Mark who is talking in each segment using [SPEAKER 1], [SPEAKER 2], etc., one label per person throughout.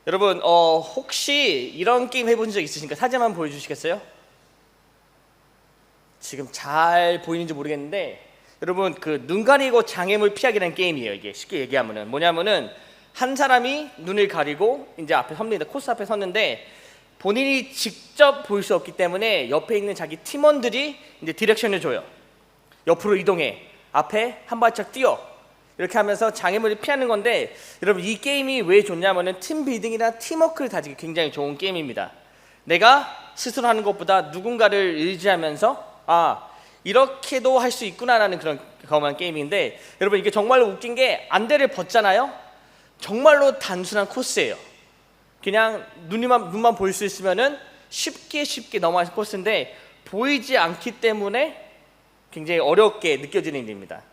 [SPEAKER 1] 여러분 혹시 이런 게임 해본 적 있으신가요? 사진 한번 보여주시겠어요? 지금 잘 보이는지 모르겠는데 여러분 그 눈 가리고 장애물 피하기라는 게임이에요. 이게 쉽게 얘기하면은 뭐냐면은 한 사람이 눈을 가리고 이제 앞에 섭니다. 코스 앞에 섰는데 본인이 직접 볼 수 없기 때문에 옆에 있는 자기 팀원들이 이제 디렉션을 줘요. 옆으로 이동해, 앞에 한 발짝 뛰어, 이렇게 하면서 장애물을 피하는 건데, 여러분 이 게임이 왜 좋냐면은 팀 빌딩이나 팀워크를 다지기 굉장히 좋은 게임입니다. 내가 스스로 하는 것보다 누군가를 의지하면서 이렇게도 할 수 있구나라는 그런 경험한 게임인데, 여러분 이게 정말로 웃긴 게 안대를 벗잖아요. 정말로 단순한 코스예요. 그냥 눈만 보일 수 있으면은 쉽게 넘어가는 코스인데, 보이지 않기 때문에 굉장히 어렵게 느껴지는 일입니다.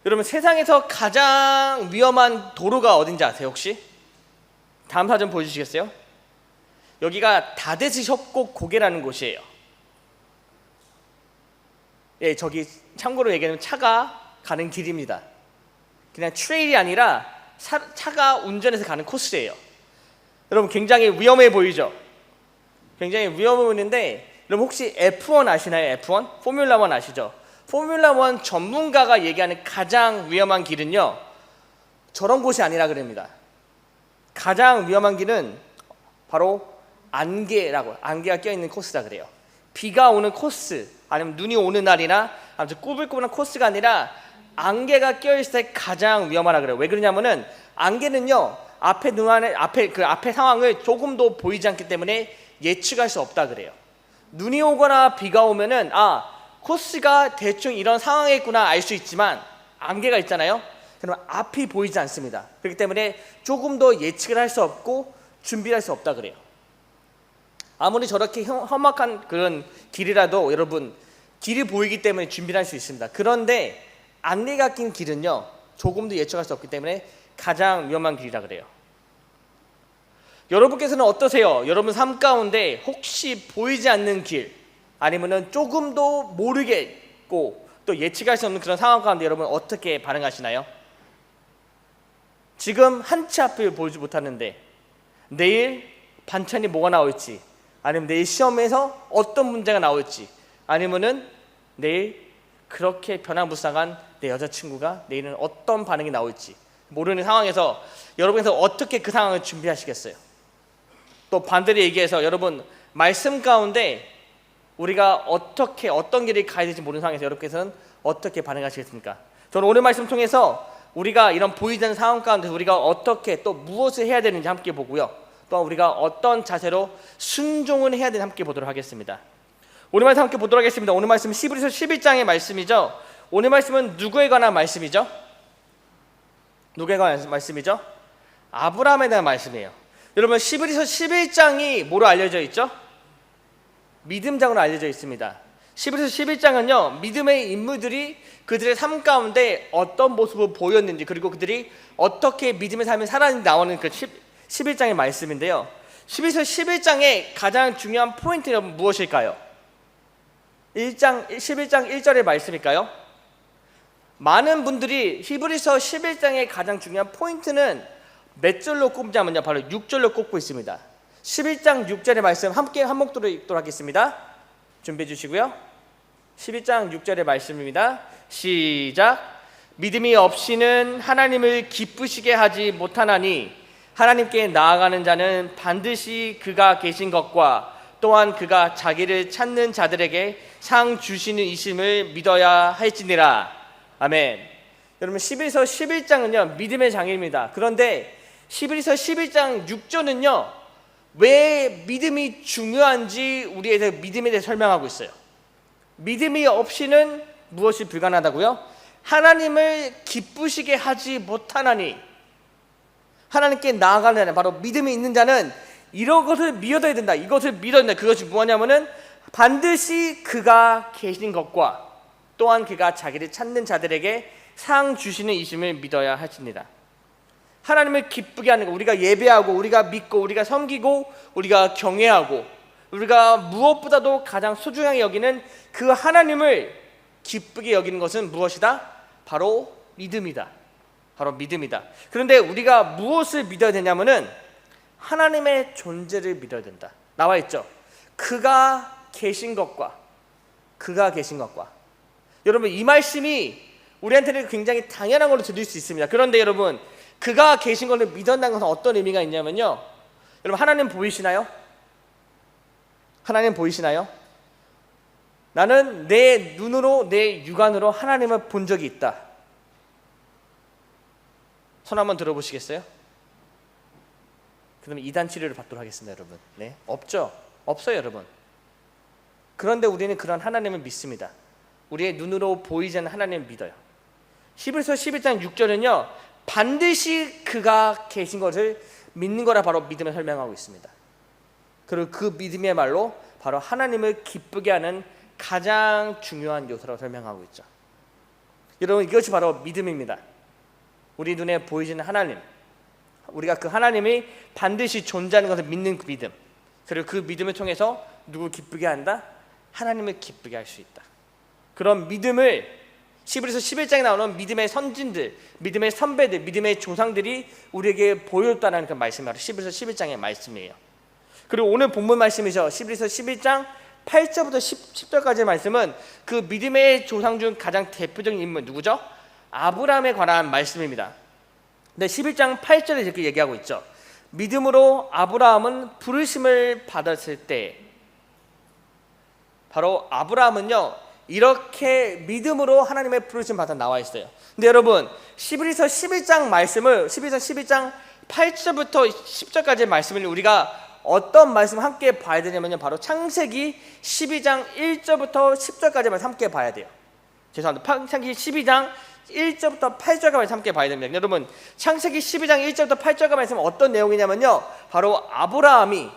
[SPEAKER 1] 여러분 세상에서 가장 위험한 도로가 어딘지 아세요 혹시? 다음 사진 보여주시겠어요? 여기가 다데스 협곡 고개라는 곳이에요. 예, 저기 참고로 얘기하면 차가 가는 길입니다. 그냥 트레일이 아니라 차가 운전해서 가는 코스예요. 여러분 굉장히 위험해 보이죠? 굉장히 위험해 보이는데, 여러분 혹시 F1 아시나요? F1? 포뮬라 1 아시죠? 포뮬라 1 전문가가 얘기하는 가장 위험한 길은요, 저런 곳이 아니라 그럽니다. 가장 위험한 길은 바로 안개가 껴있는 코스다 그래요. 비가 오는 코스, 아니면 눈이 오는 날이나 아무튼 꾸불꾸불한 코스가 아니라 안개가 껴있을 때 가장 위험하다 그래요. 왜 그러냐면은 안개는요 앞에 상황을 조금도 보이지 않기 때문에 예측할 수 없다 그래요. 눈이 오거나 비가 오면은 코스가 대충 이런 상황이겠구나 알 수 있지만, 안개가 있잖아요. 그러면 앞이 보이지 않습니다. 그렇기 때문에 조금 더 예측을 할 수 없고 준비할 수 없다 그래요. 아무리 저렇게 험악한 그런 길이라도 여러분 길이 보이기 때문에 준비를 할 수 있습니다. 그런데 안개가 낀 길은요 조금도 예측할 수 없기 때문에 가장 위험한 길이라 그래요. 여러분께서는 어떠세요? 여러분 삶 가운데 혹시 보이지 않는 길, 아니면은 조금도 모르겠고 또 예측할 수 없는 그런 상황 가운데 여러분 어떻게 반응하시나요? 지금 한 치 앞을 보지 못하는데 내일 반찬이 뭐가 나올지, 아니면 내일 시험에서 어떤 문제가 나올지, 아니면은 내일 그렇게 변화무쌍한 내 여자친구가 내일은 어떤 반응이 나올지 모르는 상황에서 여러분께서 어떻게 그 상황을 준비하시겠어요? 또 반대로 얘기해서 여러분 말씀 가운데 우리가 어떻게 어떤 길을 가야 될지 모르는 상황에서 여러분께서는 어떻게 반응하시겠습니까? 저는 오늘 말씀 통해서 우리가 이런 보이지 않는 상황 가운데 우리가 어떻게 또 무엇을 해야 되는지 함께 보고요, 또 우리가 어떤 자세로 순종을 해야 되는지 함께 보도록 하겠습니다. 오늘 말씀 함께 보도록 하겠습니다. 오늘 말씀은 히브리서 11장의 말씀이죠. 오늘 말씀은 누구에 관한 말씀이죠? 누구에 관한 말씀이죠? 아브라함에 대한 말씀이에요. 여러분 히브리서 11장이 뭐로 알려져 있죠? 믿음장으로 알려져 있습니다. 히브리서 11장은요 믿음의 인물들이 그들의 삶 가운데 어떤 모습을 보였는지, 그리고 그들이 어떻게 믿음의 삶을 살았는지 나오는 그 11장의 말씀인데요, 히브리서 11장의 가장 중요한 포인트는 무엇일까요? 11장 1절의 말씀일까요? 많은 분들이 히브리서 11장의 가장 중요한 포인트는 몇 절로 꼽자면요 바로 6절로 꼽고 있습니다. 11장 6절의 말씀 함께 한 목소리로 읽도록 하겠습니다. 준비해 주시고요. 11장 6절의 말씀입니다. 시작. 믿음이 없이는 하나님을 기쁘시게 하지 못하나니 하나님께 나아가는 자는 반드시 그가 계신 것과 또한 그가 자기를 찾는 자들에게 상 주시는 이심을 믿어야 할지니라. 아멘. 여러분 히브리서 11장은요 믿음의 장입니다. 그런데 히브리서 11장 6절은요 왜 믿음이 중요한지 우리에 대해 믿음에 대해 설명하고 있어요. 믿음이 없이는 무엇이 불가능하다고요? 하나님을 기쁘시게 하지 못하나니, 하나님께 나아가는 자는, 바로 믿음이 있는 자는 이런 것을 믿어야 된다, 이것을 믿어야 된다. 그것이 뭐냐면은 반드시 그가 계신 것과 또한 그가 자기를 찾는 자들에게 상 주시는 이심을 믿어야 하십니다. 하나님을 기쁘게 하는 것, 우리가 예배하고 우리가 믿고 우리가 섬기고 우리가 경외하고 우리가 무엇보다도 가장 소중하게 여기는 그 하나님을 기쁘게 여기는 것은 무엇이다? 바로 믿음이다. 바로 믿음이다. 그런데 우리가 무엇을 믿어야 되냐면은 하나님의 존재를 믿어야 된다. 나와 있죠. 그가 계신 것과 여러분, 이 말씀이 우리한테는 굉장히 당연한 걸로 들릴 수 있습니다. 그런데 여러분, 그가 계신 것을 믿었다는 것은 어떤 의미가 있냐면요, 여러분, 하나님 보이시나요? 하나님 보이시나요? 나는 내 눈으로, 내 육안으로 하나님을 본 적이 있다. 손 한번 들어보시겠어요? 그러면 이단 치료를 받도록 하겠습니다, 여러분. 네, 없죠? 없어요, 여러분. 그런데 우리는 그런 하나님을 믿습니다. 우리의 눈으로 보이지 않는 하나님을 믿어요. 히브리서 11장 6절은요, 반드시 그가 계신 것을 믿는 거라 바로 믿음을 설명하고 있습니다. 그리고 그 믿음의 말로 바로 하나님을 기쁘게 하는 가장 중요한 요소라고 설명하고 있죠. 여러분, 이것이 바로 믿음입니다. 우리 눈에 보이지는 하나님, 우리가 그 하나님이 반드시 존재하는 것을 믿는 그 믿음, 그리고 그 믿음을 통해서 누구를 기쁘게 한다? 하나님을 기쁘게 할 수 있다. 그런 믿음을 히브리서 11장에 나오는 믿음의 선진들, 믿음의 선배들, 믿음의 조상들이 우리에게 보여줬다는 그 말씀이 바로 히브리서 11장의 말씀이에요. 그리고 오늘 본문 말씀이죠. 히브리서 11장 8절부터 10절까지의 말씀은 그 믿음의 조상 중 가장 대표적인 인물 누구죠? 아브라함에 관한 말씀입니다. 근데 11장 8절에 이렇게 얘기하고 있죠. 믿음으로 아브라함은 부르심을 받았을 때, 바로 아브라함은요, 이렇게 믿음으로 하나님의 부르심 받아 나와 있어요. 근데 여러분, 히브리서 11장 말씀을, 히브리서 11장 8절부터 10절까지의 말씀을 우리가 어떤 말씀을 함께 봐야 되냐면요, 바로 창세기 12장 1절부터 10절까지 말씀 함께 봐야 돼요. 죄송합니다. 창세기 12장 1절부터 8절까지 말씀 함께 봐야 됩니다. 여러분, 창세기 12장 1절부터 8절까지 말씀은 어떤 내용이냐면요, 바로 아브라함이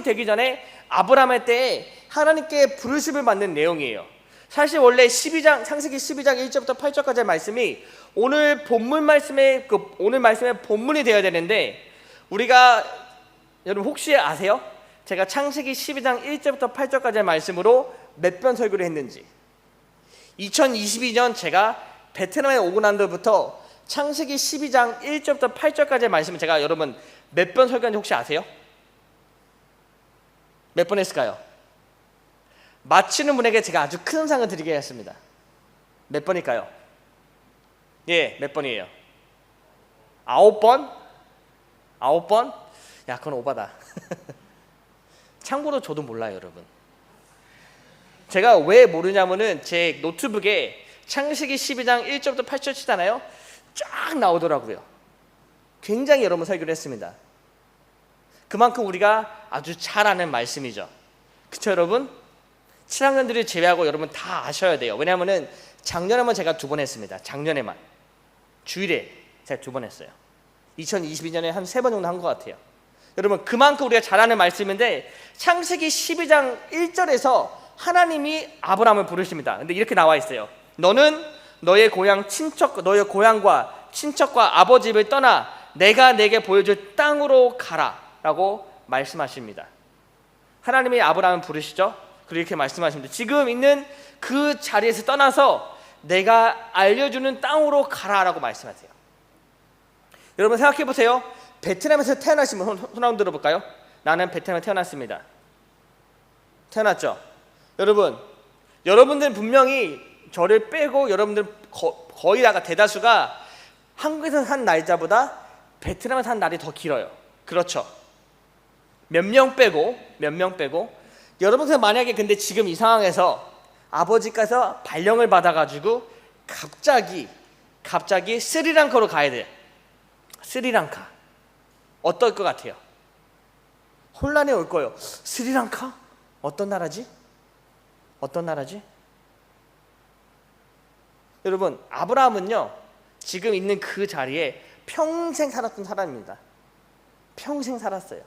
[SPEAKER 1] 되기 전에 아브라함의 때에 하나님께 부르심을 받는 내용이에요. 사실 원래 창세기 12장 1절부터 8절까지의 말씀이 오늘 본문 말씀의 본문이 되어야 되는데, 우리가, 여러분 혹시 아세요? 제가 창세기 12장 1절부터 8절까지의 말씀으로 몇 번 설교를 했는지. 2022년 제가 베트남에 오고 난 뒤부터 창세기 12장 1절부터 8절까지의 말씀을 제가 여러분 몇 번 설교했는지 혹시 아세요? 몇 번 했을까요? 맞히는 분에게 제가 아주 큰 상을 드리겠습니다. 몇 번일까요? 예, 몇 번이에요? 9번? 9번? 야, 그건 오바다. 참고로 저도 몰라요, 여러분. 제가 왜 모르냐면은 제 노트북에 창세기 12장 1절부터 8절 치잖아요. 쫙 나오더라고요. 굉장히 여러분 설교를 했습니다. 그만큼 우리가 아주 잘 아는 말씀이죠. 그쵸, 여러분? 7학년들을 제외하고 여러분 다 아셔야 돼요. 왜냐하면은 작년에만 제가 2번 했습니다. 작년에만 주일에 제가 2번 했어요. 2022년에 한 3번 정도 한 것 같아요. 여러분, 그만큼 우리가 잘 아는 말씀인데, 창세기 12장 1절에서 하나님이 아브라함을 부르십니다. 근데 이렇게 나와 있어요. 너는 너의 고향과 친척과 아버지 집을 떠나 내가 내게 보여줄 땅으로 가라 라고 말씀하십니다. 하나님이 아브라함을 부르시죠. 그리고 이렇게 말씀하십니다. 지금 있는 그 자리에서 떠나서 내가 알려주는 땅으로 가라라고 말씀하세요. 여러분 생각해 보세요. 베트남에서 태어나신 분 손 한번 들어볼까요? 나는 베트남에 태어났습니다. 태어났죠? 여러분들 분명히 저를 빼고 여러분들 거의 다가 대다수가 한국에서 산 날짜보다 베트남에서 산 날이 더 길어요. 그렇죠? 몇 명 빼고 여러분들 만약에 근데 지금 이 상황에서 아버지께서 발령을 받아가지고 갑자기 스리랑카로 가야 돼. 스리랑카 어떨 것 같아요? 혼란이 올 거예요. 스리랑카? 어떤 나라지? 여러분, 아브라함은요 지금 있는 그 자리에 평생 살았던 사람입니다. 평생 살았어요.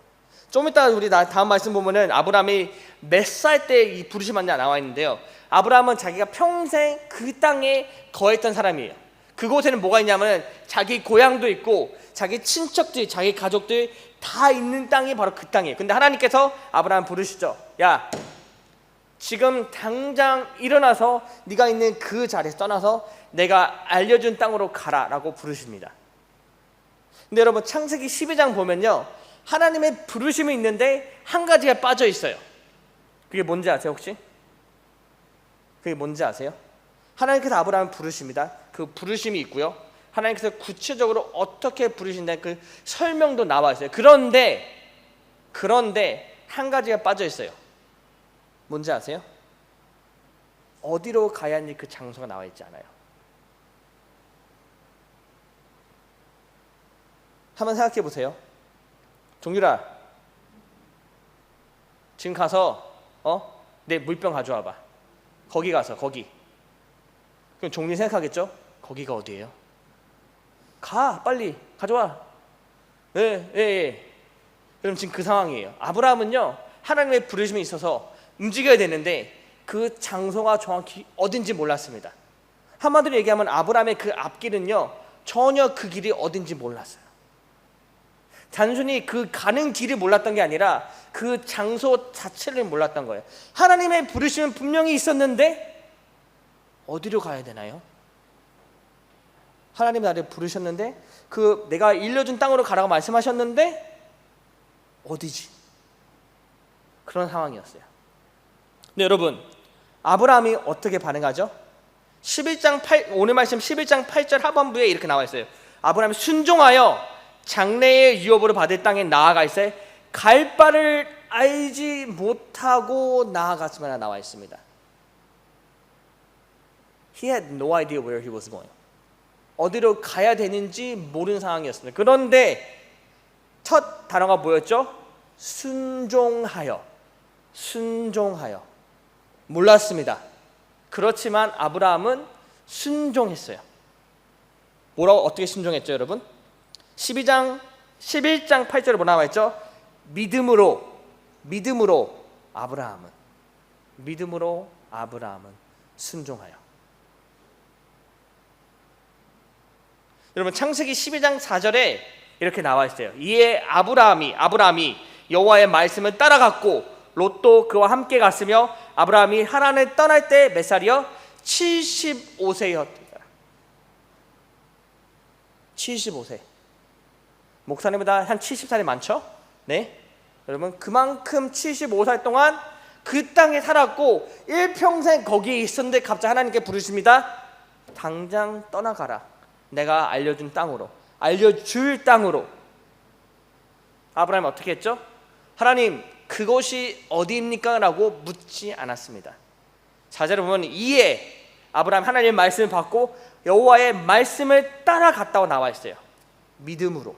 [SPEAKER 1] 좀 이따 우리 다음 말씀 보면은 아브라함이 몇 살 때 이 부르심 받냐 나와 있는데요. 아브라함은 자기가 평생 그 땅에 거했던 사람이에요. 그곳에는 뭐가 있냐면 자기 고향도 있고 자기 친척들, 자기 가족들 다 있는 땅이 바로 그 땅이에요. 근데 하나님께서 아브라함 부르시죠. 야, 지금 당장 일어나서 네가 있는 그 자리에서 떠나서 내가 알려준 땅으로 가라라고 부르십니다. 근데 여러분 창세기 12장 보면요, 하나님의 부르심이 있는데 한 가지가 빠져 있어요. 그게 뭔지 아세요 혹시? 그게 뭔지 아세요? 하나님께서 아브라함을 부르십니다. 그 부르심이 있고요, 하나님께서 구체적으로 어떻게 부르신다는 그 설명도 나와 있어요. 그런데 한 가지가 빠져 있어요. 뭔지 아세요? 어디로 가야 하는지 그 장소가 나와 있지 않아요. 한번 생각해 보세요. 종규라, 지금 가서 내 물병 가져와 봐. 거기 가서 거기. 그럼 종규 생각하겠죠? 거기가 어디예요? 가, 빨리 가져와. 예. 그럼 지금 그 상황이에요. 아브라함은요, 하나님의 부르심이 있어서 움직여야 되는데 그 장소가 정확히 어딘지 몰랐습니다. 한마디로 얘기하면 아브라함의 그 앞길은요, 전혀 그 길이 어딘지 몰랐어요. 단순히 그 가는 길을 몰랐던 게 아니라 그 장소 자체를 몰랐던 거예요. 하나님의 부르심은 분명히 있었는데 어디로 가야 되나요? 하나님이 나를 부르셨는데 그 내가 일러준 땅으로 가라고 말씀하셨는데 어디지? 그런 상황이었어요. 근데 여러분, 아브라함이 어떻게 반응하죠? 11장 8, 오늘 말씀 11장 8절 하반부에 이렇게 나와 있어요. 아브라함이 순종하여 장래의 유업으로 받을 땅에 나아가 있어요. 갈 바를 알지 못하고 나아갔으면 나와 있습니다. He had no idea where he was going. 어디로 가야 되는지 모르는 상황이었습니다. 그런데 첫 단어가 뭐였죠? 순종하여. 몰랐습니다. 그렇지만 아브라함은 순종했어요. 뭐라고, 어떻게 순종했죠 여러분? 11장 8절에 뭐 나와 있죠? 믿음으로 아브라함은 순종하여. 여러분 창세기 12장 4절에 이렇게 나와 있어요. 이에 아브라함이 여호와의 말씀을 따라갔고 롯도 그와 함께 갔으며 아브라함이 하란을 떠날 때 몇 살이요? 75세였다. 75세. 목사님보다 한 70살이 많죠? 네. 여러분 그만큼 75살 동안 그 땅에 살았고 일평생 거기에 있었는데 갑자기 하나님께 부르십니다. 당장 떠나가라. 내가 알려준 땅으로, 알려줄 땅으로. 아브라함이 어떻게 했죠? 하나님 그곳이 어디입니까? 라고 묻지 않았습니다. 4절에 보면 이에 아브라함 하나님의 말씀을 받고 여호와의 말씀을 따라갔다고 나와 있어요. 믿음으로.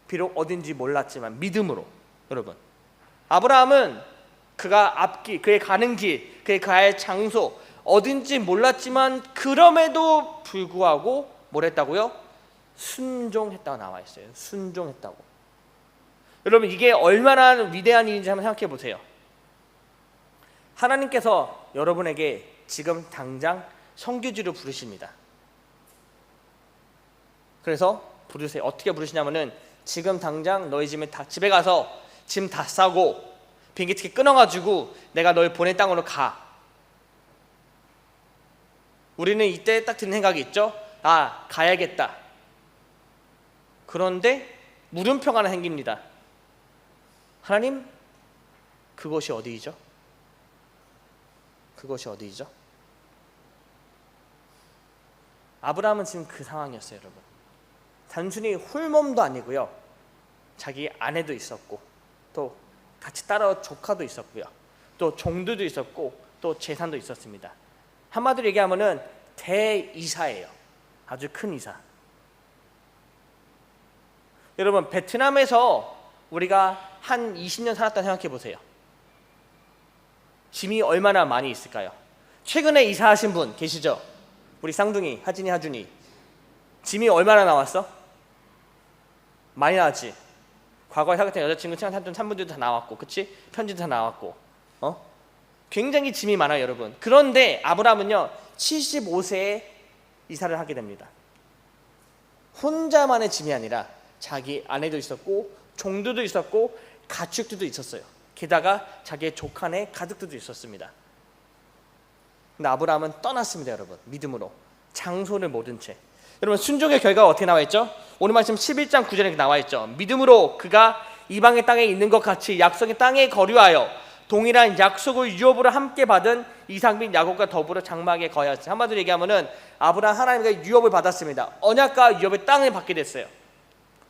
[SPEAKER 1] 비록 어딘지 몰랐지만 믿음으로. 여러분 아브라함은 그가 앞길, 그의 가는 길, 그의 가야 장소 어딘지 몰랐지만 그럼에도 불구하고 뭘 했다고요? 순종했다고 나와 있어요. 순종했다고. 여러분 이게 얼마나 위대한 일인지 한번 생각해 보세요. 하나님께서 여러분에게 지금 당장 선교지로 부르십니다. 그래서 부르세요. 어떻게 부르시냐면은 지금 당장 너희 집에 가서 짐 다 싸고 비행기 티켓 끊어가지고 내가 널 보낼 땅으로 가. 우리는 이때 딱 드는 생각이 있죠. 아, 가야겠다. 그런데 물음표가 하나 생깁니다. 하나님, 그것이 어디이죠? 아브라함은 지금 그 상황이었어요, 여러분. 단순히 홀몸도 아니고요, 자기 아내도 있었고, 또 같이 따라온 조카도 있었고요, 또 종들도 있었고, 또 재산도 있었습니다. 한마디로 얘기하면은 대이사예요. 아주 큰 이사. 여러분 베트남에서 우리가 한 20년 살았다 생각해 보세요. 짐이 얼마나 많이 있을까요? 최근에 이사하신 분 계시죠? 우리 쌍둥이 하진이 하준이. 짐이 얼마나 나왔어? 많이 나왔지. 과거에 사귀었던 여자친구 생각했던 산분들도 다 나왔고, 그치? 편지도 다 나왔고, 굉장히 짐이 많아요, 여러분. 그런데 아브라함은요 75세에 이사를 하게 됩니다. 혼자만의 짐이 아니라 자기 아내도 있었고 종들도 있었고 가축들도 있었어요. 게다가 자기의 조카네 가족들도 있었습니다. 근데 아브라함은 떠났습니다, 여러분. 믿음으로. 장소를 모른 채. 여러분 순종의 결과가 어떻게 나와 있죠? 오늘 말씀 11장 9절에 나와 있죠. 믿음으로 그가 이방의 땅에 있는 것 같이 약속의 땅에 거류하여 동일한 약속을 유업으로 함께 받은 이삭 및 야곱과 더불어 장막에 거하였어요. 한마디로 얘기하면은 아브라함 하나님과 유업을 받았습니다. 언약과 유업의 땅을 받게 됐어요.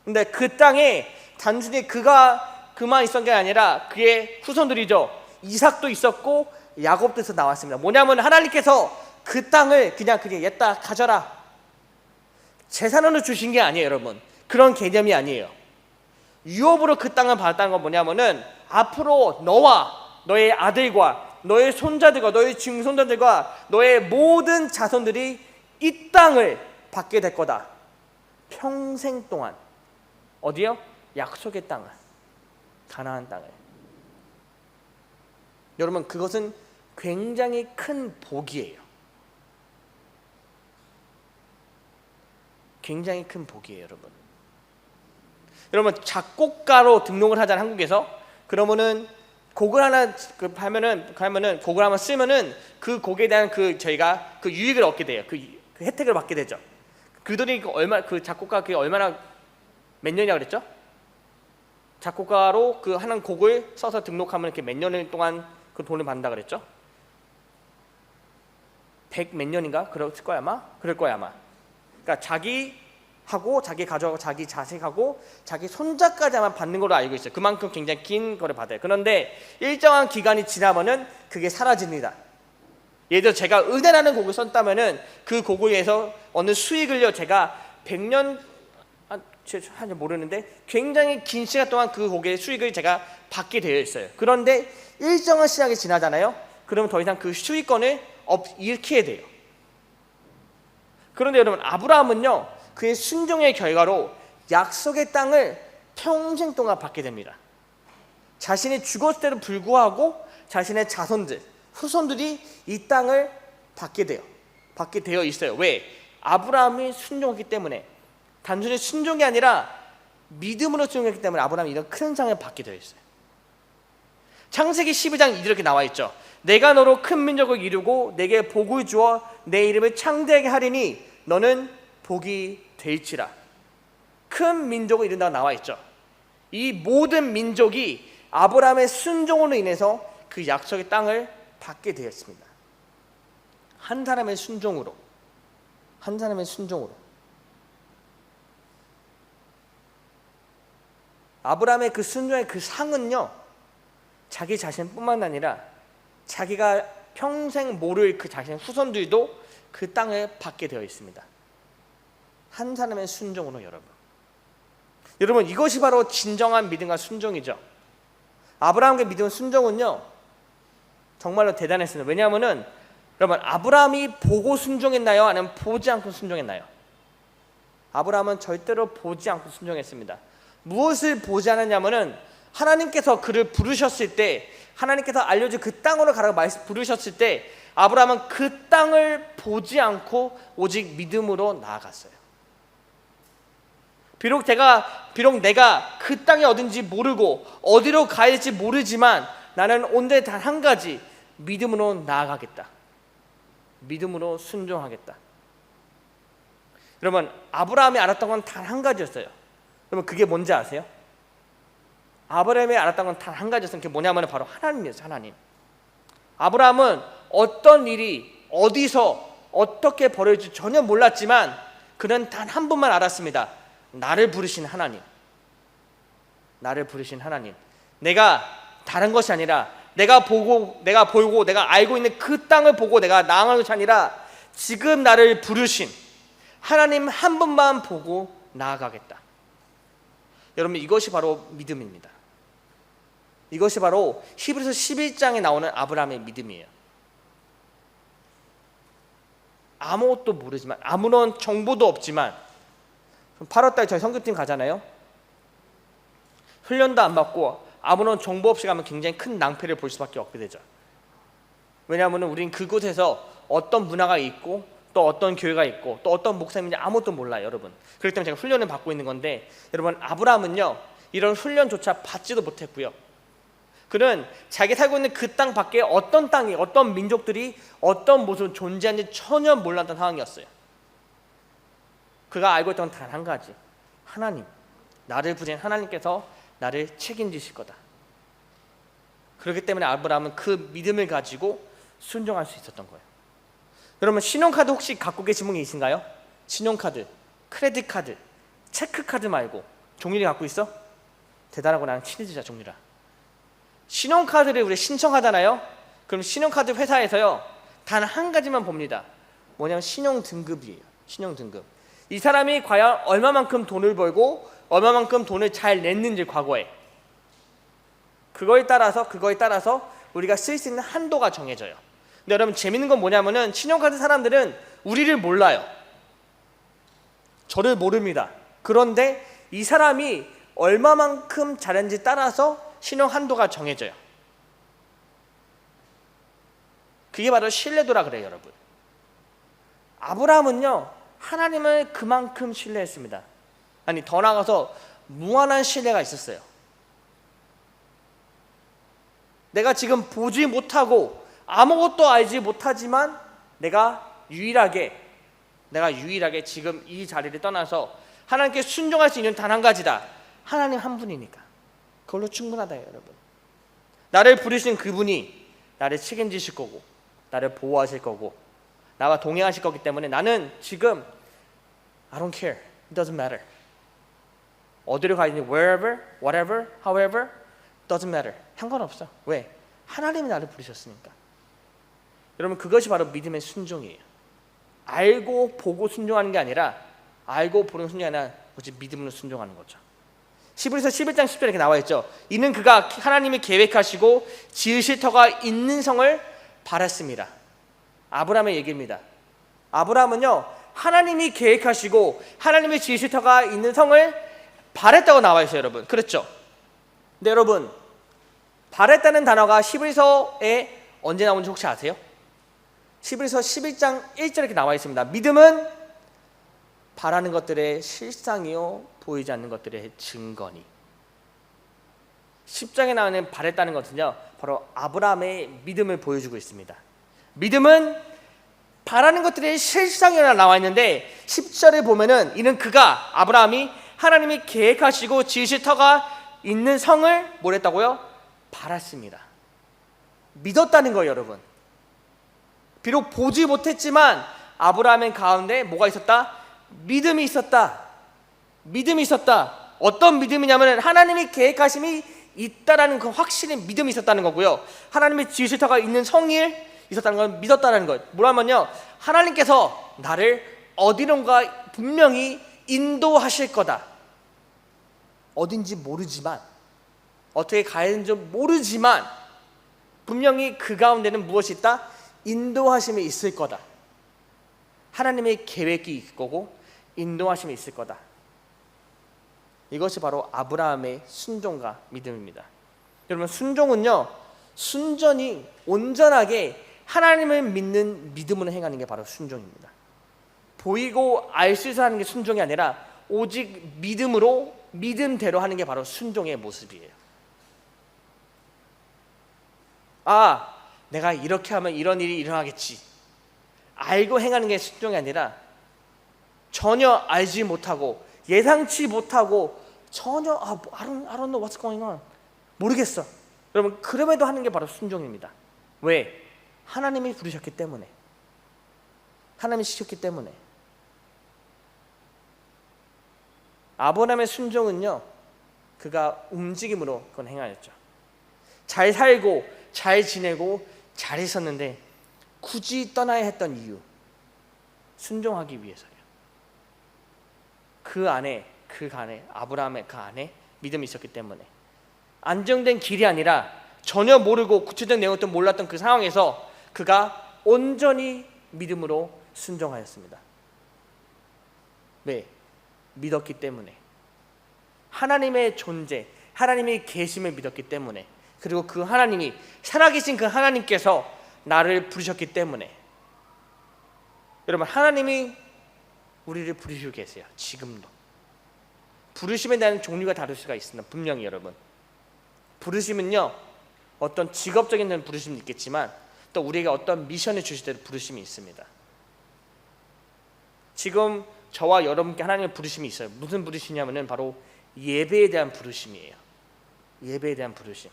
[SPEAKER 1] 근데 그 땅에 단순히 그가 그만 있었던 게 아니라 그의 후손들이죠. 이삭도 있었고 야곱도 있어 나왔습니다. 뭐냐면 하나님께서 그 땅을 그냥 얘다 가져라 재산으로 주신 게 아니에요. 여러분 그런 개념이 아니에요. 유업으로 그 땅을 받았다는 건 뭐냐면은 앞으로 너와 너의 아들과 너의 손자들과 너의 증손자들과 너의 모든 자손들이 이 땅을 받게 될 거다. 평생 동안. 어디요? 약속의 땅을, 가나안 땅을. 여러분 그것은 굉장히 큰 복이에요. 굉장히 큰 복이에요. 여러분 작곡가로 등록을 하잖아요. 한국에서. 그러면은 곡을 하나 하면은 곡을 한번 쓰면은 그 곡에 대한 저희가 그 유익을 얻게 돼요. 그 혜택을 받게 되죠. 그들이 그 작곡가 그게 얼마나 몇 년이라고 그랬죠? 작곡가로 그 하는 곡을 써서 등록하면 이렇게 몇 년 동안 그 돈을 받는다 그랬죠? 100 몇 년인가? 그럴 거야 아마. 그러니까 자기하고 자기 가족하고 자기 자식하고 자기 손자까지 아마 받는 걸로 알고 있어요. 그만큼 굉장히 긴 거를 받아요. 그런데 일정한 기간이 지나면은 그게 사라집니다. 예를 들어 제가 은혜라는 곡을 썼다면은 그 곡을 위해서 어느 수익을요 제가 100년 한지 모르는데 굉장히 긴 시간 동안 그 곡의 수익을 제가 받게 되어 있어요. 그런데 일정한 시간이 지나잖아요. 그러면 더 이상 그 수익권을 잃게 돼요. 그런데 여러분 아브라함은요 그의 순종의 결과로 약속의 땅을 평생 동안 받게 됩니다. 자신이 죽었을 때도 불구하고 자신의 자손들, 후손들이 이 땅을 받게 되어 있어요. 왜? 아브라함이 순종했기 때문에. 단순히 순종이 아니라 믿음으로 순종했기 때문에 아브라함이 이런 큰 상을 받게 되어 있어요. 창세기 12장 2절 이렇게 나와 있죠. 내가 너로 큰 민족을 이루고 내게 복을 주어 내 이름을 창대하게 하리니 너는 복이 될지라. 큰 민족을 이룬다고 나와 있죠. 이 모든 민족이 아브라함의 순종으로 인해서 그 약속의 땅을 받게 되었습니다. 한 사람의 순종으로. 아브라함의 그 순종의 그 상은요 자기 자신뿐만 아니라 자기가 평생 모를 그 자신의 후손들도 그 땅을 받게 되어 있습니다. 한 사람의 순종으로. 여러분 이것이 바로 진정한 믿음과 순종이죠. 아브라함의 믿음 순종은요 정말로 대단했습니다. 왜냐하면은 여러분 아브라함이 보고 순종했나요? 아니면 보지 않고 순종했나요? 아브라함은 절대로 보지 않고 순종했습니다. 무엇을 보지 않았냐면은 하나님께서 그를 부르셨을 때, 하나님께서 알려준 그 땅으로 가라고 부르셨을 때 아브라함은 그 땅을 보지 않고 오직 믿음으로 나아갔어요. 비록 내가 그 땅이 어딘지 모르고 어디로 가야 할지 모르지만 나는 온데 단 한 가지, 믿음으로 나아가겠다. 믿음으로 순종하겠다. 여러분 아브라함이 알았던 건 단 한 가지였어요. 그러면 그게 뭔지 아세요? 아브라함이 알았던 건 단 한 가지였어요. 그게 뭐냐면 바로 하나님이었어요. 하나님. 아브라함은 어떤 일이 어디서 어떻게 벌어질지 전혀 몰랐지만 그는 단 한 분만 알았습니다. 나를 부르신 하나님. 내가 다른 것이 아니라 내가 보고 내가 알고 있는 그 땅을 보고 내가 나아가는 것이 아니라 지금 나를 부르신 하나님 한 분만 보고 나아가겠다. 여러분 이것이 바로 믿음입니다. 이것이 바로 히브리서 11장에 나오는 아브라함의 믿음이에요. 아무것도 모르지만 아무런 정보도 없지만 8월달에 저희 선교팀 가잖아요. 훈련도 안 받고 아무런 정보 없이 가면 굉장히 큰 낭패를 볼 수밖에 없게 되죠. 왜냐하면 우린 그곳에서 어떤 문화가 있고 또 어떤 교회가 있고 또 어떤 목사님인지 아무것도 몰라요. 여러분 그렇기 때문에 제가 훈련을 받고 있는 건데 여러분 아브라함은요 이런 훈련조차 받지도 못했고요. 그는 자기 살고 있는 그 땅 밖에 어떤 땅이 어떤 민족들이 어떤 모습으로 존재하는지 전혀 몰랐던 상황이었어요. 그가 알고 있던 단 한 가지, 하나님, 나를 부르신 하나님께서 나를 책임지실 거다. 그렇기 때문에 아브라함은 그 믿음을 가지고 순종할 수 있었던 거예요. 여러분, 신용카드 혹시 갖고 계신 분이 있으신가요? 신용카드, 크레딧 카드, 체크카드 말고 종이를 갖고 있어? 대단하고 나랑 친해지자, 종이라. 신용카드를 우리 신청하잖아요. 그럼 신용카드 회사에서요 단 한 가지만 봅니다. 뭐냐면 신용등급이에요. 신용등급. 이 사람이 과연 얼마만큼 돈을 벌고 얼마만큼 돈을 잘 냈는지 과거에, 그거에 따라서 우리가 쓸 수 있는 한도가 정해져요. 근데 여러분, 재밌는 건 뭐냐면은 신용카드 사람들은 우리를 몰라요. 저를 모릅니다. 그런데 이 사람이 얼마만큼 잘했는지 따라서 신용 한도가 정해져요. 그게 바로 신뢰도라 그래요, 여러분. 아브라함은요 하나님을 그만큼 신뢰했습니다. 아니, 더 나아가서 무한한 신뢰가 있었어요. 내가 지금 보지 못하고 아무것도 알지 못하지만 내가 유일하게 지금 이 자리를 떠나서 하나님께 순종할 수 있는 단 한 가지다. 하나님 한 분이니까 그걸로 충분하다, 여러분. 나를 부르신 그분이 나를 책임지실 거고 나를 보호하실 거고 나와 동행하실 거기 때문에 나는 지금 I don't care, it doesn't matter. 어디로 가야지, wherever, whatever, however, doesn't matter. 상관없어. 왜? 하나님이 나를 부르셨으니까. 여러분, 그것이 바로 믿음의 순종이에요. 알고 보고 순종하는 게 아니라, 알고 보는 순종이 아니라 오직 믿음으로 순종하는 거죠. 히브리서 11장 10절에 이렇게 나와 있죠. 이는 그가 하나님이 계획하시고 지으실 터가 있는 성을 바랐습니다. 아브라함의 얘기입니다. 아브라함은요 하나님이 계획하시고 하나님이 지으실 터가 있는 성을 바랬다고 나와 있어요, 여러분. 그렇죠? 근데 여러분, 바랬다는 단어가 히브리서에 언제 나오는지 혹시 아세요? 히브리서 11장 1절에 이렇게 나와 있습니다. 믿음은 바라는 것들의 실상이요 보이지 않는 것들의 증거니. 10장에 나오는 바랬다는 것은요 바로 아브라함의 믿음을 보여주고 있습니다. 믿음은 바라는 것들의 실상이라 나와 있는데 10절에 보면은 이는 그가, 아브라함이 하나님이 계획하시고 지으실 터가 있는 성을 뭘 했다고요? 바랐습니다. 믿었다는 거예요, 여러분. 비록 보지 못했지만 아브라함의 가운데 뭐가 있었다? 믿음이 있었다. 믿음이 있었다. 어떤 믿음이냐면 하나님이 계획하심이 있다라는 그 확신의 믿음이 있었다는 거고요. 하나님의 지으실 터가 있는 성이 있었다는 건 믿었다는 것. 뭐라면요, 하나님께서 나를 어디론가 분명히 인도하실 거다. 어딘지 모르지만, 어떻게 가야 되는지 모르지만 분명히 그 가운데는 무엇이 있다? 인도하심이 있을 거다. 하나님의 계획이 있을 거고 인도하심이 있을 거다. 이것이 바로 아브라함의 순종과 믿음입니다. 여러분, 순종은요 순전히 온전하게 하나님을 믿는 믿음으로 행하는 게 바로 순종입니다. 보이고 알 수 있어 하는 게 순종이 아니라 오직 믿음으로, 믿음대로 하는 게 바로 순종의 모습이에요. 아, 내가 이렇게 하면 이런 일이 일어나겠지, 알고 행하는 게 순종이 아니라 전혀 알지 못하고 예상치 못하고 전혀 I don't know what's going on, 모르겠어. 여러분, 그럼에도 하는 게 바로 순종입니다. 왜? 하나님이 부르셨기 때문에, 하나님이 시켰기 때문에. 아브라함의 순종은요 그가 움직임으로 그건 행하였죠. 잘 살고 잘 지내고 잘 있었는데 굳이 떠나야 했던 이유, 순종하기 위해서예요. 그 안에 아브라함의 그 안에 믿음이 있었기 때문에, 안정된 길이 아니라 전혀 모르고 구체적인 내용도 몰랐던 그 상황에서 그가 온전히 믿음으로 순종하였습니다. 왜? 믿었기 때문에. 하나님의 존재, 하나님의 계심을 믿었기 때문에, 그리고 그 하나님이, 살아계신 그 하나님께서 나를 부르셨기 때문에. 여러분, 하나님이 우리를 부르시고 계세요. 지금도. 부르심에 대한 종류가 다를 수가 있습니다. 분명히 여러분, 부르심은요 어떤 직업적인 부르심도 있겠지만 또 우리에게 어떤 미션을 주실 때 부르심이 있습니다. 지금 저와 여러분께 하나님의 부르심이 있어요. 무슨 부르심이냐면은 바로 예배에 대한 부르심이에요. 예배에 대한 부르심.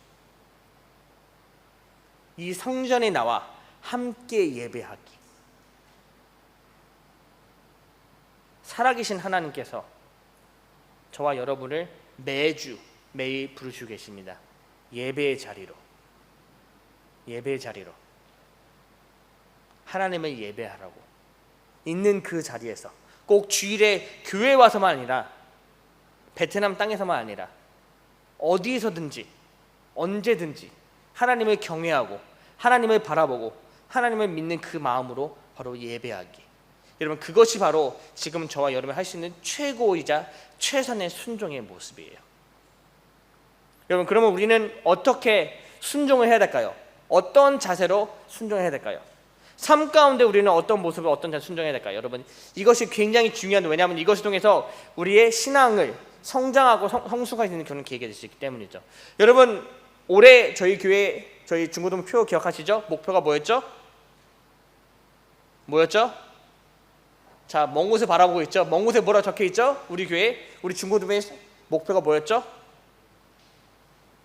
[SPEAKER 1] 이 성전에 나와 함께 예배하기. 살아계신 하나님께서 저와 여러분을 매일 부르시고 계십니다. 예배의 자리로. 예배의 자리로. 하나님을 예배하라고. 있는 그 자리에서 꼭 주일에 교회에 와서만 아니라 베트남 땅에서만 아니라 어디에서든지 언제든지 하나님을 경외하고 하나님을 바라보고 하나님을 믿는 그 마음으로 바로 예배하기. 여러분, 그것이 바로 지금 저와 여러분이 할 수 있는 최고이자 최선의 순종의 모습이에요. 여러분, 그러면 우리는 어떻게 순종을 해야 될까요? 어떤 자세로 순종해야 될까요? 삶 가운데 우리는 어떤 모습을 어떤 자세로 순종해야 될까요? 여러분, 이것이 굉장히 중요한데, 왜냐하면 이것을 통해서 우리의 신앙을 성장하고 성숙할 수 있는 그런 계기가 될 수 있기 때문이죠. 여러분, 올해 저희 교회 저희 중고등 표 기억하시죠? 목표가 뭐였죠? 자, 먼 곳을 바라보고 있죠. 먼 곳에 뭐라 적혀 있죠? 우리 교회, 우리 중고등의 목표가 뭐였죠?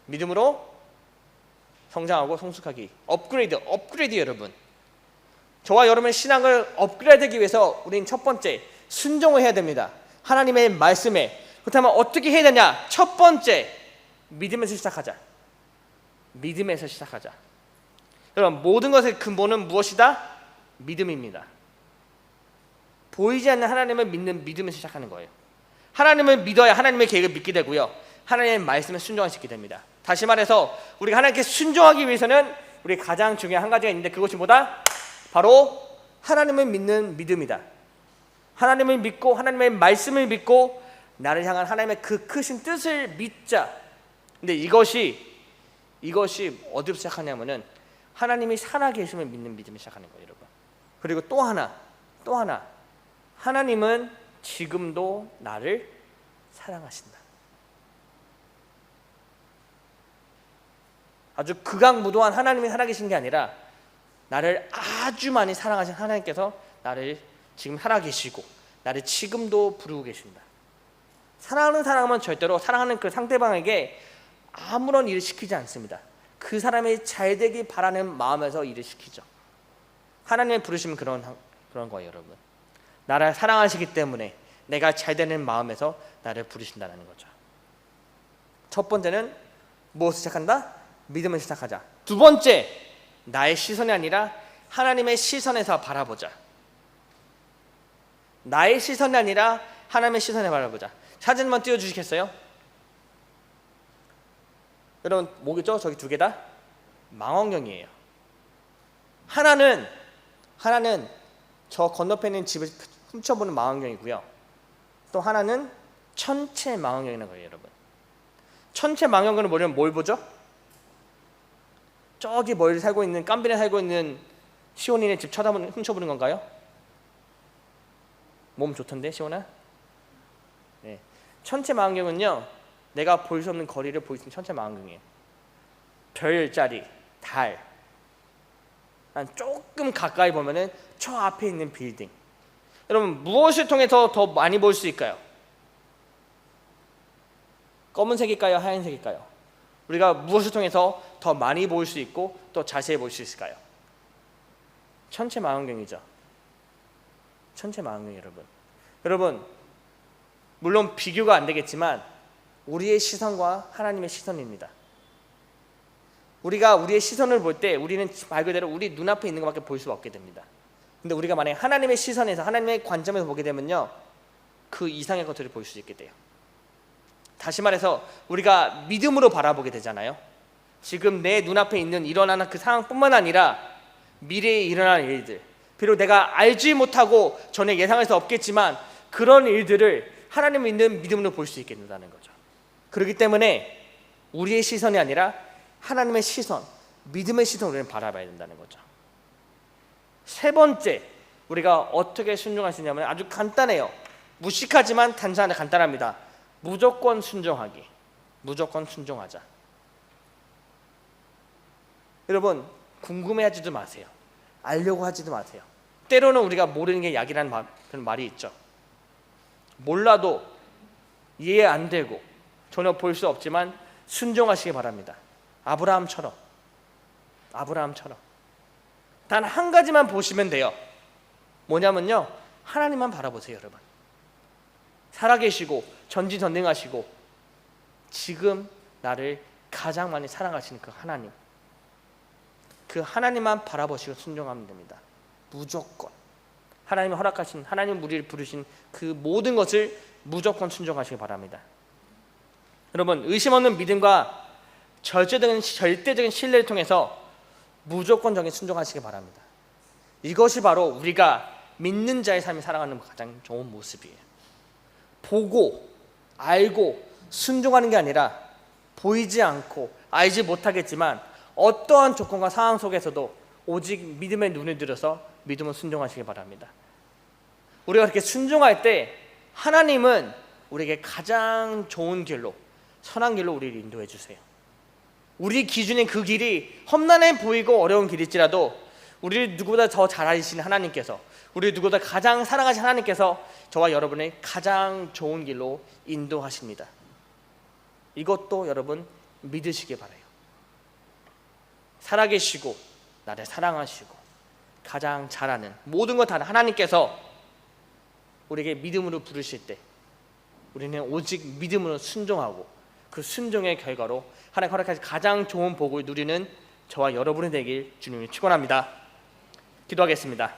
[SPEAKER 1] 믿음으로 성장하고 성숙하기. 업그레이드 여러분. 저와 여러분의 신앙을 업그레이드하기 위해서 우리는 첫 번째 순종을 해야 됩니다. 하나님의 말씀에. 그렇다면 어떻게 해야 되냐? 첫 번째, 믿음에서 시작하자. 믿음에서 시작하자. 여러분, 모든 것의 근본은 무엇이다? 믿음입니다. 보이지 않는 하나님을 믿는 믿음에서 시작하는 거예요. 하나님을 믿어야 하나님의 계획을 믿게 되고요, 하나님의 말씀에 순종할 수 있게 됩니다. 다시 말해서 우리가 하나님께 순종하기 위해서는 우리 가장 중요한 한 가지가 있는데, 그것이 뭐다? 바로 하나님을 믿는 믿음이다. 하나님을 믿고 하나님의 말씀을 믿고 나를 향한 하나님의 그 크신 뜻을 믿자. 근데 이것이 어디서 시작하냐면은 하나님이 살아계심을 믿는 믿음이 시작하는 거예요, 여러분. 그리고 또 하나 하나님은 지금도 나를 사랑하신다. 아주 극악무도한 하나님이 살아계신 게 아니라 나를 아주 많이 사랑하신 하나님께서 나를 지금 살아계시고 나를 지금도 부르고 계신다. 사랑하는 사람은 절대로 사랑하는 그 상대방에게 아무런 일을 시키지 않습니다. 그 사람이 잘되기 바라는 마음에서 일을 시키죠. 하나님의 부르심은 그런 거예요, 여러분. 나를 사랑하시기 때문에 내가 잘되는 마음에서 나를 부르신다는 거죠. 첫 번째는 무엇을 시작한다? 믿음을 시작하자. 두 번째, 나의 시선이 아니라 하나님의 시선에서 바라보자. 나의 시선이 아니라 하나님의 시선에 바라보자. 사진만 띄워주시겠어요? 여러분, 뭐겠죠? 저기 두 개 다 망원경이에요. 하나는 저 건너편에 있는 집을 훔쳐보는 망원경이고요, 또 하나는 천체 망원경이라는 거예요, 여러분. 천체 망원경은 뭐냐면 뭘 보죠? 저기 멀리 살고 있는, 깜빈에 살고 있는 시온이네 집 훔쳐보는 건가요? 몸 좋던데, 시온아? 네. 천체 망원경은요, 내가 볼 수 없는 거리를 볼 수 있는 천체 망원경이에요. 별자리, 달, 한 조금 가까이 보면은 저 앞에 있는 빌딩. 여러분, 무엇을 통해서 더 많이 볼 수 있을까요? 검은색일까요? 하얀색일까요? 우리가 무엇을 통해서 더 많이 볼 수 있고 또 자세히 볼 수 있을까요? 천체 망원경이죠. 천체 망원경, 여러분, 물론 비교가 안 되겠지만 우리의 시선과 하나님의 시선입니다. 우리가 우리의 시선을 볼 때 우리는 말 그대로 우리 눈앞에 있는 것밖에 볼 수가 없게 됩니다. 근데 우리가 만약에 하나님의 시선에서, 하나님의 관점에서 보게 되면요, 그 이상의 것들을 볼 수 있게 돼요. 다시 말해서 우리가 믿음으로 바라보게 되잖아요. 지금 내 눈앞에 있는 일어나는 그 상황뿐만 아니라 미래에 일어날 일들, 비록 내가 알지 못하고 전에 예상할 수 없겠지만 그런 일들을 하나님을 믿는 믿음으로 볼 수 있게 된다는 거죠. 그렇기 때문에 우리의 시선이 아니라 하나님의 시선, 믿음의 시선으로 우리는 바라봐야 된다는 거죠. 세 번째, 우리가 어떻게 순종할 수 있냐면 아주 간단해요. 무식하지만 간단합니다. 무조건 순종하기. 무조건 순종하자. 여러분, 궁금해하지도 마세요. 알려고 하지도 마세요. 때로는 우리가 모르는 게 약이라는 그런 말이 있죠. 몰라도 이해 안 되고 전혀 볼 수 없지만 순종하시기 바랍니다. 아브라함처럼 단 한 가지만 보시면 돼요. 뭐냐면요, 하나님만 바라보세요. 여러분, 살아계시고 전지전능하시고 지금 나를 가장 많이 사랑하시는 그 하나님, 그 하나님만 바라보시고 순종하면 됩니다. 무조건 하나님이 허락하신, 하나님 우리를 부르신 그 모든 것을 무조건 순종하시기 바랍니다. 여러분, 의심 없는 믿음과 절대적인 신뢰를 통해서 무조건적인 순종하시기 바랍니다. 이것이 바로 우리가 믿는 자의 삶이 살아가는 가장 좋은 모습이에요. 보고 알고 순종하는 게 아니라 보이지 않고 알지 못하겠지만 어떠한 조건과 상황 속에서도 오직 믿음의 눈을 들어서 믿음을 순종하시기 바랍니다. 우리가 그렇게 순종할 때 하나님은 우리에게 가장 좋은 길로, 선한 길로 우리를 인도해 주세요. 우리 기준인 그 길이 험난해 보이고 어려운 길일지라도 우리를 누구보다 더 잘 아시는 하나님께서, 우리를 누구보다 가장 사랑하신 하나님께서 저와 여러분을 가장 좋은 길로 인도하십니다. 이것도 여러분 믿으시기 바라요. 살아계시고 나를 사랑하시고 가장 잘 아는, 모든 것 다 하나님께서 우리에게 믿음으로 부르실 때 우리는 오직 믿음으로 순종하고 그 순종의 결과로 하나님 허락하신 가장 좋은 복을 누리는 저와 여러분이 되길 주님이 축원합니다. 기도하겠습니다.